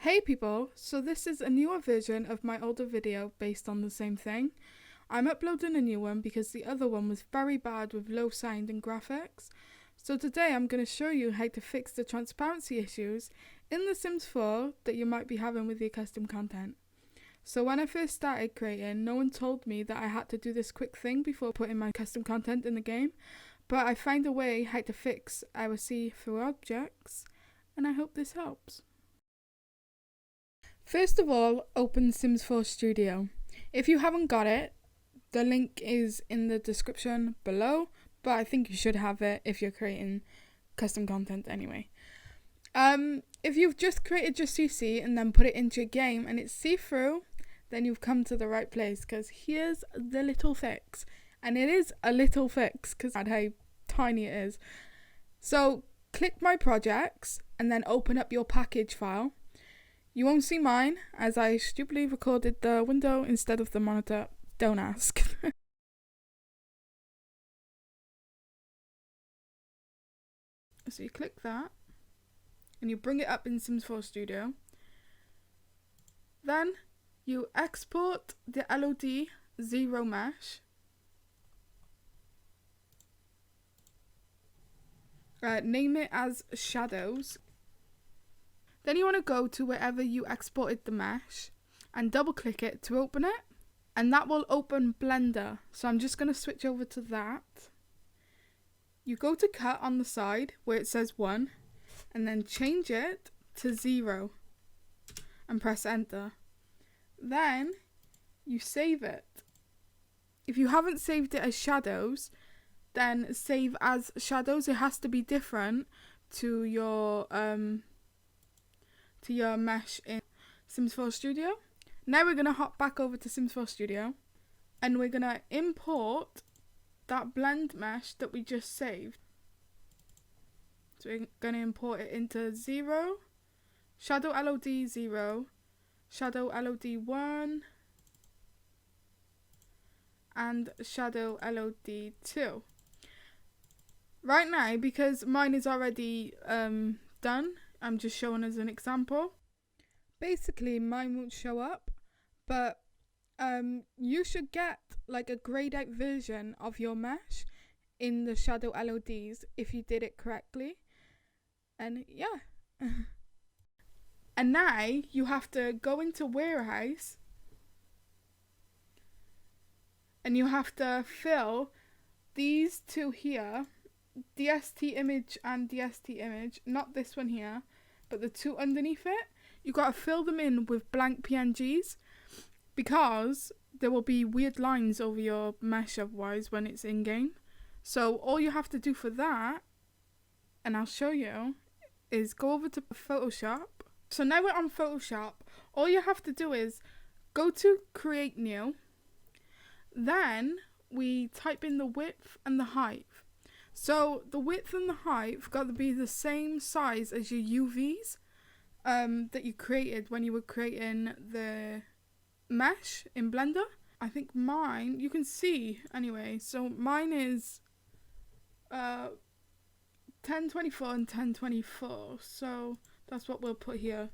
Hey people, so this is a newer version of my older video based on the same thing. I'm uploading a new one because the other one was very bad with low sound and graphics. So today I'm going to show you how to fix the transparency issues in The Sims 4 that you might be having with your custom content. So when I first started creating, no one told me that I had to do this quick thing before putting my custom content in the game, but I found a way how to fix our see-through objects, and I hope this helps. First of all, open Sims 4 Studio. If you haven't got it, the link is in the description below, but I think you should have it if you're creating custom content anyway. If you've just created your CC and then put it into your game and it's see-through, then you've come to the right place, because here's the little fix. And it is a little fix because of how tiny it is. So click My Projects and then open up your package file. You won't see mine, as I stupidly recorded the window instead of the monitor. Don't ask. So you click that, and you bring it up in Sims 4 Studio. Then you export the LOD 0 mesh. Name it as shadows. Then you want to go to wherever you exported the mesh and double click it to open it, and that will open Blender. So I'm just going to switch over to that. You go to cut on the side where it says 1 and then change it to 0 and press enter. Then you save it. If you haven't saved it as shadows, then save as shadows. It has to be different to your mesh in Sims 4 Studio. Now we're going to hop back over to Sims 4 Studio and we're going to import that blend mesh that we just saved. So we're going to import it into 0, shadow LOD 0, shadow LOD 1 and shadow LOD 2. Right now, because mine is already done, I'm just showing as an example. Basically, mine won't show up, but you should get like a grayed out version of your mesh in the shadow LODs if you did it correctly. And yeah. And now you have to go into Warehouse and you have to fill these two here, DST image and DST image, not this one here, but the two underneath it. You got to fill them in with blank PNGs because there will be weird lines over your mesh otherwise when it's in game. So all you have to do for that, and I'll show you, is go over to Photoshop. So now we're on Photoshop. All you have to do is go to Create New. Then we type in the width and the height. So the width and the height have got to be the same size as your UVs that you created when you were creating the mesh in Blender. I think mine, you can see anyway, so mine is 1024 and 1024, so that's what we'll put here.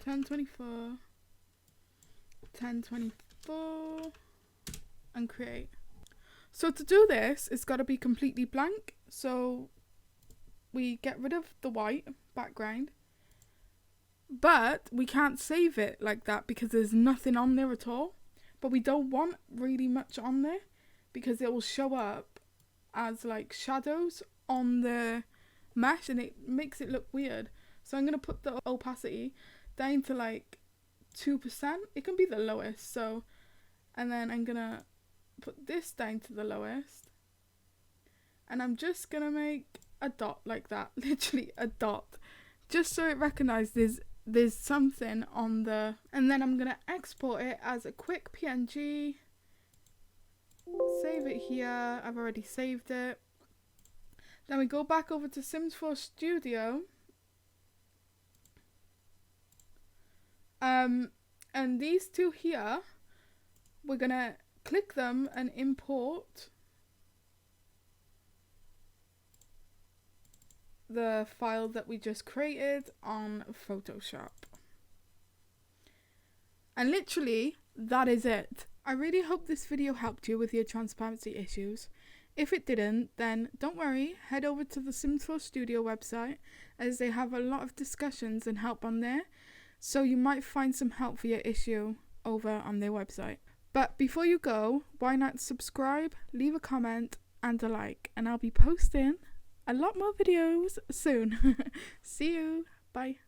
1024, 1024 and create. So to do this, it's got to be completely blank. So we get rid of the white background, but we can't save it like that because there's nothing on there at all. But we don't want really much on there because it will show up as like shadows on the mesh and it makes it look weird. So I'm going to put the opacity down to like 2%. It can be the lowest. So, and then I'm going to put this down to the lowest, and I'm just gonna make a dot like that, literally a dot, just so it recognizes there's something on the, and then I'm gonna export it as a quick PNG, save it here. I've already saved it. Then we go back over to Sims 4 Studio, and these two here, we're gonna click them and import the file that we just created on Photoshop. And literally, that is it. I really hope this video helped you with your transparency issues. If it didn't, then don't worry, head over to the Sims 4 Studio website, as they have a lot of discussions and help on there, so you might find some help for your issue over on their website. But before you go, why not subscribe, leave a comment and a like, and I'll be posting a lot more videos soon. See you, bye.